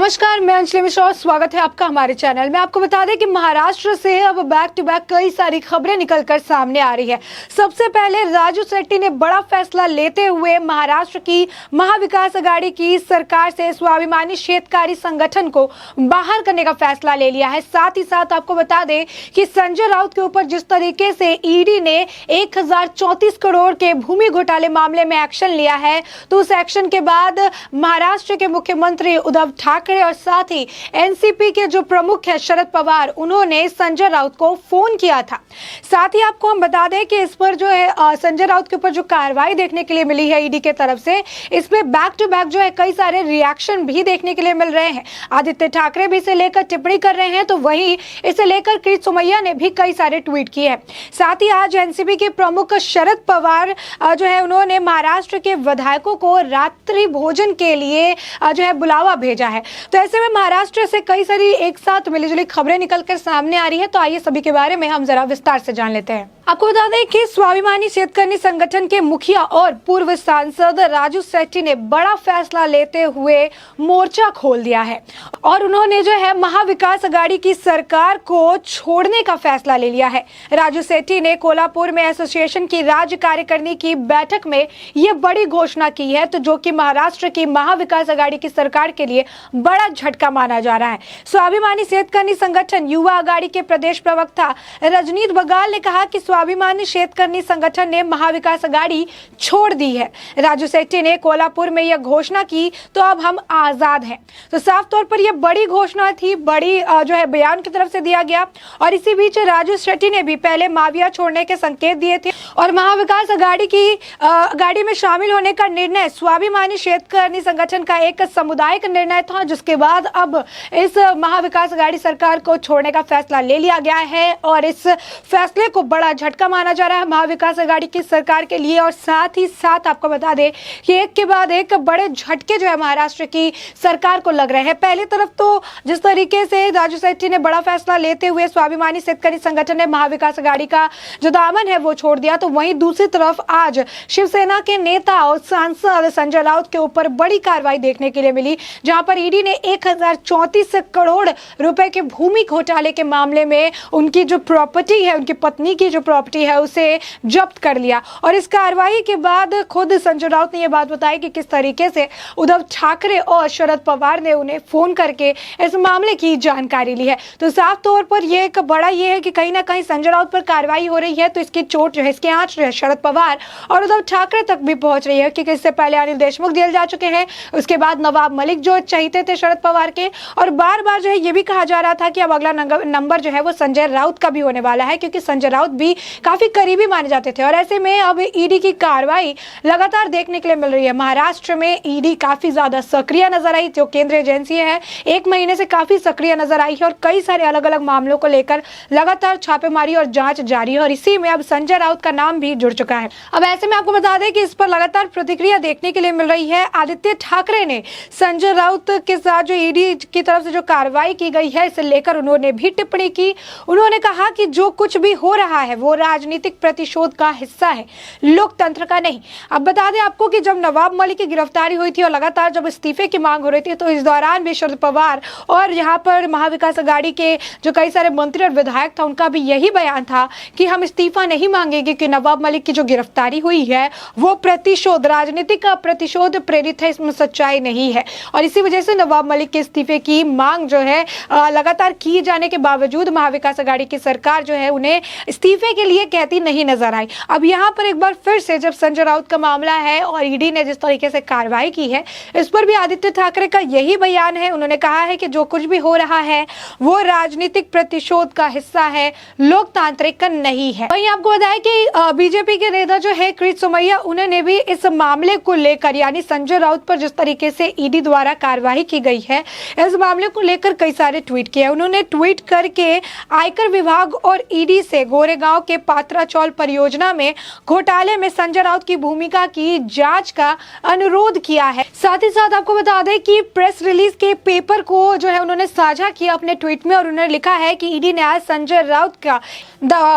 नमस्कार, मैं अंजलि मिश्रा और स्वागत है आपका हमारे चैनल में। आपको बता दें कि महाराष्ट्र से अब बैक टू बैक कई सारी खबरें निकलकर सामने आ रही है। सबसे पहले राजू शेट्टी ने बड़ा फैसला लेते हुए महाराष्ट्र की महाविकास आघाड़ी की सरकार से स्वाभिमानी शेतकारी संगठन को बाहर करने का फैसला ले लिया है। साथ ही साथ आपको बता दें कि संजय राउत के ऊपर जिस तरीके से ईडी ने 1034 करोड़ के भूमि घोटाले मामले में एक्शन लिया है, तो उस एक्शन के बाद महाराष्ट्र के मुख्यमंत्री उद्धव ठाकरे और साथ ही एनसीपी के जो प्रमुख है शरद पवार, उन्होंने संजय राउत को फोन किया था। साथ ही आपको हम बता दें कि इस पर जो है संजय राउत के ऊपर जो कार्रवाई देखने के लिए मिली है ईडी के तरफ से, इसमें बैक टू बैक जो है कई सारे रिएक्शन भी देखने के लिए मिल रहे हैं। आदित्य ठाकरे भी इसे लेकर टिप्पणी कर रहे हैं, तो वहीं इसे लेकर किरीट सोमैया ने भी कई सारे ट्वीट किए हैं। साथ ही आज एनसीपी के प्रमुख शरद पवार जो है उन्होंने महाराष्ट्र के विधायकों को रात्रि भोजन के लिए जो है बुलावा भेजा है। तो ऐसे में महाराष्ट्र से कई सारी एक साथ मिलीजुली खबरें निकलकर सामने आ रही है। तो आइए सभी के बारे में हम जरा विस्तार से जान लेते हैं। आपको बता दें कि स्वाभिमानी शेतकरी संगठन के मुखिया और पूर्व सांसद राजू शेट्टी ने बड़ा फैसला लेते हुए मोर्चा खोल दिया है और उन्होंने जो है महाविकास आघाड़ी की सरकार को छोड़ने का फैसला ले लिया है। राजू शेट्टी ने कोल्हापुर में एसोसिएशन की राज्य कार्यकारिणी की बैठक में यह बड़ी घोषणा की है, तो जो कि महाराष्ट्र की महाविकास आघाड़ी की सरकार के लिए बड़ा झटका माना जा रहा है। स्वाभिमानी शेतकरी संगठन युवा आघाड़ी के प्रदेश प्रवक्ता रजनीत बगाल ने कहा कि स्वाभिमानी शेतकरी संगठन ने महाविकास आघाड़ी छोड़ दी है। राजू शेट्टी ने कोल्हापुर में यह घोषणा की, तो अब हम आजाद हैं। तो साफ तौर पर यह बड़ी घोषणा थी, बड़ी जो है बयान की तरफ से दिया गया। और इसी बीच राजू शेट्टी ने भी पहले माविया छोड़ने के संकेत दिए थे और महाविकास आघाड़ी में शामिल होने का निर्णय स्वाभिमानी शेतकरी संगठन का एक सामुदायिक निर्णय था, जिसके बाद अब इस महाविकास आघाड़ी सरकार को छोड़ने का फैसला ले लिया गया है और इस फैसले को बड़ा झटका माना जा रहा है महाविकास आघाड़ी की सरकार के लिए। और साथ ही साथ आपको बता दें कि एक के बाद एक बड़े झटके जो है महाराष्ट्र की सरकार को लग रहे हैं। पहली तरफ तो जिस तरीके से राजू शेट्टी ने बड़ा फैसला लेते हुए स्वाभिमानी शेतकरी संगठन ने महाविकास आघाड़ी का जो दामन है वो छोड़ दिया, तो वहीं दूसरी तरफ आज शिवसेना के नेता और सांसद संजय राउत के ऊपर बड़ी कार्रवाई देखने के लिए मिली, जहां पर ईडी ने 1034 करोड़ रुपए के भूमि घोटाले के मामले में उनकी जो प्रॉपर्टी है, उनकी पत्नी की जो प्रॉपर्टी है, उसे जब्त कर लिया। और इस कार्रवाई के बाद खुद संजय राउत ने यह बात बताई कि किस तरीके से उद्धव ठाकरे और शरद पवार ने उन्हें फोन करके इस मामले की जानकारी ली है। तो साफ तौर पर यह एक बड़ा ये है कि कहीं ना कहीं संजय राउत पर कार्रवाई हो रही है, तो इसकी चोट जो है, इसकी आंच जो है शरद पवार और उद्धव ठाकरे तक भी पहुंच रही है, क्योंकि इससे पहले अनिल देशमुख जेल जा चुके हैं, उसके बाद नवाब मलिक जो चाहते थे शरद पवार के, और बार बार जो है ये भी कहा जा रहा था कि अब अगला नंबर जो है वो संजय राउत का भी होने वाला है, क्योंकि संजय राउत भी काफी करीबी माने जाते थे। और ऐसे में अब ईडी की कार्रवाई लगातार देखने के लिए मिल रही है। महाराष्ट्र में ईडी काफी ज्यादा सक्रिय नजर आई, जो केंद्रीय एजेंसी है, एक महीने से काफी सक्रिय नजर आई है और कई सारे अलग अलग मामलों को लेकर लगातार छापेमारी और जांच जारी है। और इसी में अब संजय राउत का नाम भी जुड़ चुका है। अब ऐसे में आपको बता दें कि इस पर लगातार प्रतिक्रिया देखने के लिए मिल रही है। आदित्य ठाकरे ने संजय राउत के साथ जो ईडी की तरफ से जो कार्रवाई की गई है, इसे लेकर उन्होंने भी टिप्पणी की। उन्होंने कहा कि जो कुछ भी हो रहा है वो राजनीतिक प्रतिशोध का हिस्सा है, लोकतंत्र का नहीं। अब बता दें आपको कि जब नवाब मलिक की गिरफ्तारी हुई थी और लगातार जब इस्तीफे की मांग हो रही थी, तो इस दौरान भी शरद पवार और यहाँ पर महाविकास आघाड़ी के जो कई सारे मंत्री और विधायक था, उनका भी यही बयान था कि हम इस्तीफा नहीं मांगेंगे, कि नवाब मलिक की जो गिरफ्तारी हुई है वो प्रतिशोध, राजनीतिक का प्रतिशोध प्रेरित है, इसमें सच्चाई नहीं है। और इसी वजह से नवाब मलिक के इस्तीफे की मांग जो है लगातार की जाने के बावजूद महाविकास आघाड़ी की सरकार जो है उन्हें इस्तीफे के लिए कहती नहीं नजर आई। अब यहाँ पर एक बार फिर से जब संजय राउत का मामला है और ईडी ने जिस तरीके से कार्रवाई की है, इस पर भी आदित्य ठाकरे का यही बयान है। उन्होंने कहा है कि जो कुछ भी हो रहा है वो राजनीतिक प्रतिशोध का हिस्सा है, लोकतांत्रिक का नहीं है। वहीं आपको बताया कि बीजेपी के नेता जो है किरीट सोमैया, उन्होंने भी इस मामले को लेकर, यानी संजय राउत पर जिस तरीके से ईडी द्वारा कार्रवाई की गई है, इस मामले को लेकर कई सारे ट्वीट किए। उन्होंने ट्वीट करके आयकर विभाग और ईडी से गोरेगांव के पात्राचौल परियोजना में घोटाले में संजय राउत की भूमिका की जांच का अनुरोध किया है। साथ ही साथ आपको बता दें कि प्रेस रिलीज के पेपर को जो है उन्होंने साझा किया अपने ट्वीट में और उन्होंने लिखा है कि ईडी ने आज संजय राउत का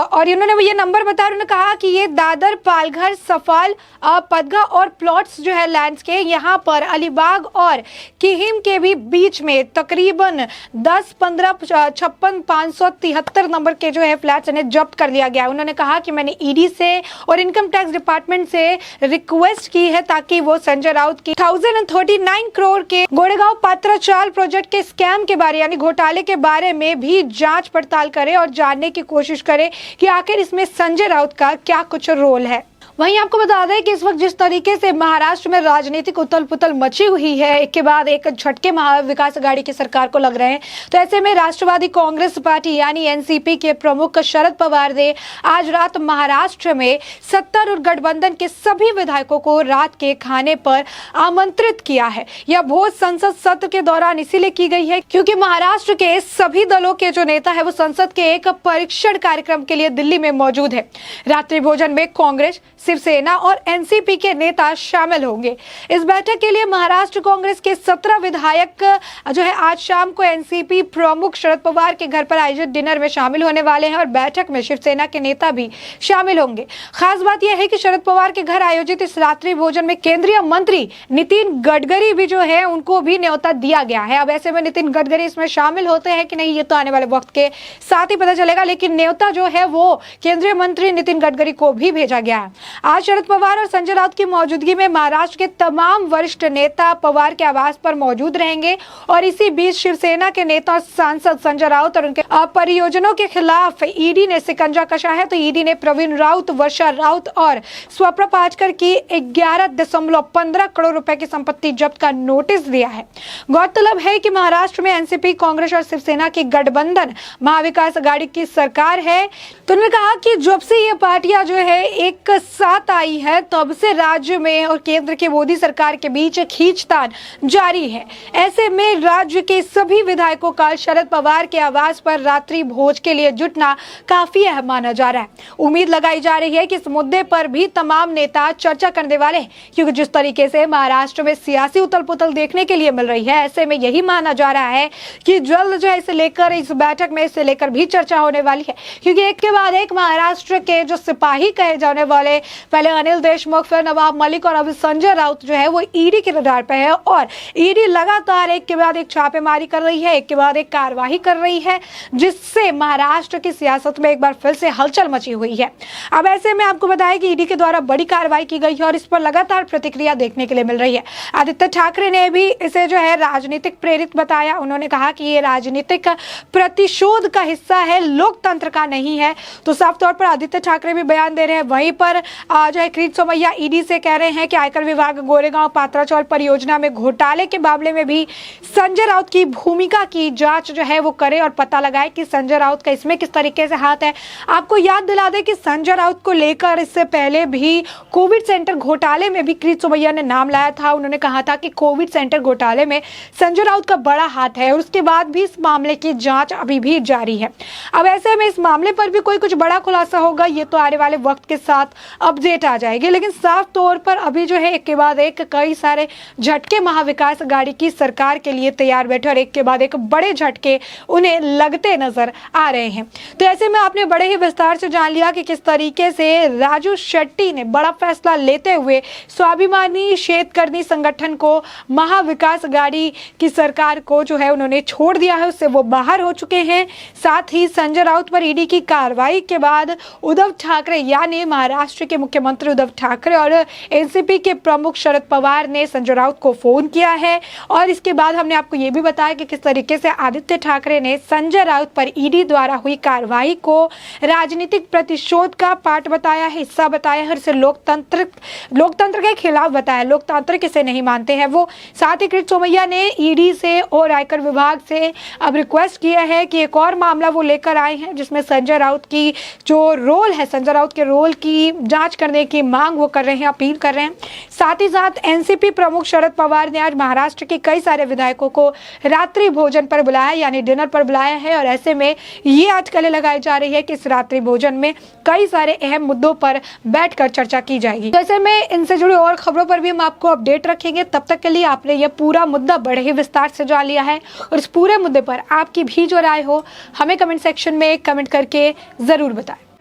और उन्होंने ये नंबर बताया। उन्होंने कहा कि ये दादर, पालघर, सफाल, पदगा और प्लॉट्स जो है लैंड्स के यहाँ पर अलीबाग और किहिम के भी बीच में तकरीबन 10, 15, 56, 573 नंबर के जो है फ्लैट्स इन्हें जब्त कर लिया गया। उन्होंने कहा कि मैंने ईडी से और इनकम टैक्स डिपार्टमेंट से रिक्वेस्ट की है ताकि वो संजय राउत की 1039 करोड़ के गोरेगांव पात्राचाल प्रोजेक्ट के स्कैम के बारे यानी घोटाले के बारे में भी जांच पड़ताल करे और जानने की कोशिश करे कि आखिर इसमें संजय राउत का क्या कुछ रोल है। वहीं आपको बता दें कि इस वक्त जिस तरीके से महाराष्ट्र में राजनीतिक उथल पुथल मची हुई है, एक के बाद एक झटके महाविकास अघाड़ी की सरकार को लग रहे हैं, तो ऐसे में राष्ट्रवादी कांग्रेस पार्टी यानी एनसीपी के प्रमुख शरद पवार ने आज रात महाराष्ट्र में सत्तारूढ़ गठबंधन के सभी विधायकों को रात के खाने पर आमंत्रित किया है। यह भोज संसद सत्र के दौरान इसीलिए की गई है क्योंकि महाराष्ट्र के सभी दलों के जो नेता है वो संसद के एक परीक्षण कार्यक्रम के लिए दिल्ली में मौजूद है। रात्रि भोजन में कांग्रेस, शिवसेना और एनसीपी के नेता शामिल होंगे। इस बैठक के लिए महाराष्ट्र कांग्रेस के 17 विधायक जो है आज शाम को एनसीपी प्रमुख शरद पवार के घर पर आयोजित डिनर में शामिल होने वाले हैं और बैठक में शिवसेना के नेता भी शामिल होंगे। खास बात यह है कि शरद पवार के घर आयोजित इस रात्रि भोजन में केंद्रीय मंत्री नितिन गडकरी भी जो है उनको भी न्योता दिया गया है। अब ऐसे में नितिन गडकरी इसमें शामिल होते हैं कि नहीं ये तो आने वाले वक्त के साथ ही पता चलेगा, लेकिन न्योता जो है वो केंद्रीय मंत्री नितिन गडकरी को भी भेजा गया है। आज शरद पवार और संजय राउत की मौजूदगी में महाराष्ट्र के तमाम वरिष्ठ नेता पवार के आवास पर मौजूद रहेंगे और इसी बीच शिवसेना के नेता और सांसद संजय राउत और उनके परियोजनों के खिलाफ ईडी ने शिकंजा कसा है। तो ईडी ने प्रवीण राउत, वर्षा राउत और स्वप्न पाचकर की 11.15 करोड़ रुपए की संपत्ति जब्त का नोटिस दिया है। गौरतलब है कि महाराष्ट्र में एनसीपी, कांग्रेस और शिवसेना की गठबंधन महाविकास अघाड़ी की सरकार है। तो उन्होंने कहा कि जब से ये पार्टियां जो है एक साथ आई है तब से राज्य में और केंद्र की मोदी सरकार के बीच खींचतान जारी है। ऐसे में राज्य के सभी विधायकों का शरद पवार के आवास पर रात्रि भोज के लिए जुटना काफी अहम माना जा रहा है। उम्मीद लगाई जा रही है कि इस मुद्दे पर भी तमाम नेता चर्चा करने वाले हैं क्योंकि जिस तरीके से महाराष्ट्र में सियासी उथल पुथल देखने के लिए मिल रही है, ऐसे में यही माना जा रहा है कि जल्द जो है इसे लेकर इस बैठक में इसे लेकर भी चर्चा होने वाली है क्योंकि एक के बाद एक महाराष्ट्र के जो सिपाही कहे जाने वाले पहले अनिल देशमुख, फिर नवाब मलिक और अभी संजय राउत जो है वो ईडी के रडार पे है और ईडी लगातार एक के बाद एक छापेमारी कर रही है, एक के बाद एक कार्रवाई कर रही है जिससे महाराष्ट्र की सियासत में एक बार फिर से हलचल मची हुई है। अब ऐसे में आपको बताया कि ईडी के द्वारा बड़ी कार्रवाई की गई है और इस पर लगातार प्रतिक्रिया देखने के लिए मिल रही है। आदित्य ठाकरे ने भी इसे जो है राजनीतिक प्रेरित बताया। उन्होंने कहा कि ये राजनीतिक प्रतिशोध का हिस्सा है, लोकतंत्र का नहीं है। तो साफ तौर पर आदित्य ठाकरे भी बयान दे रहे हैं। वहीं पर जो है किरीट सोमैया ईडी से कह रहे हैं कि आयकर विभाग गोरेगांव पात्राचौल परियोजना में घोटाले के मामले में भी संजय राउत की भूमिका की जांच जो है वो करे और पता लगाए कि संजय राउत का इसमें किस तरीके से हाथ है। आपको याद दिला दे कि संजय राउत को लेकर इससे पहले भी कोविड सेंटर घोटाले में भी किरीट सोमैया ने नाम लाया था। उन्होंने कहा था कि कोविड सेंटर घोटाले में संजय राउत का बड़ा हाथ है और उसके बाद भी इस मामले की जांच अभी भी जारी है। अब ऐसे में इस मामले पर भी कोई कुछ बड़ा खुलासा होगा ये तो आने वाले वक्त के साथ अपडेट आ जाएगी, लेकिन साफ तौर पर अभी जो है एक के बाद एक कई सारे झटके महाविकास अघाड़ी की सरकार के लिए तैयार बैठे और एक के बाद एक बड़े झटके उन्हें लगते नजर आ रहे हैं। तो ऐसे में आपने बड़े ही विस्तार से जान लिया कि किस तरीके से राजू शेट्टी ने बड़ा फैसला लेते हुए स्वाभिमानी शेतकर्मी संगठन को महाविकास अघाड़ी की सरकार को जो है उन्होंने छोड़ दिया है, उससे वो बाहर हो चुके हैं। साथ ही संजय राउत पर ईडी की कार्रवाई के बाद उद्धव ठाकरे यानी महाराष्ट्र के मुख्यमंत्री उद्धव ठाकरे और एनसीपी के प्रमुख शरद पवार ने संजय राउत को फोन किया है और इसके बाद हमने आपको ये भी बताया कि किस तरीके से आदित्य ठाकरे ने संजय राउत पर ईडी द्वारा हुई कार्रवाई को राजनीतिक प्रतिशोध का पार्ट बताया, हिस्सा बताया है, इसे लोकतंत्र के खिलाफ बताया। लोकतंत्र किसे नहीं मानते हैं वो। साथ ही किरीट सोमैया ने ईडी से और आयकर विभाग से अब रिक्वेस्ट किया है कि एक और मामला वो लेकर आए हैं जिसमें संजय राउत की जो रोल है, संजय राउत के रोल की जांच जांच करने की मांग वो कर रहे हैं, अपील कर रहे हैं। साथ ही साथ एनसीपी प्रमुख शरद पवार ने आज महाराष्ट्र के कई सारे विधायकों को रात्रि भोजन पर बुलाया, यानी डिनर पर बुलाया है। और ऐसे में ये अटकलें लगाई जा रही है कि इस रात्रि भोजन में कई सारे अहम मुद्दों पर बैठकर चर्चा की जाएगी। तो ऐसे में इनसे जुड़ी और खबरों पर भी हम आपको अपडेट रखेंगे। तब तक के लिए आपने यह पूरा मुद्दा बड़े ही विस्तार से जान लिया है, और इस पूरे मुद्दे पर आपकी भी जो राय हो हमें कमेंट सेक्शन में कमेंट करके जरूर बताएं।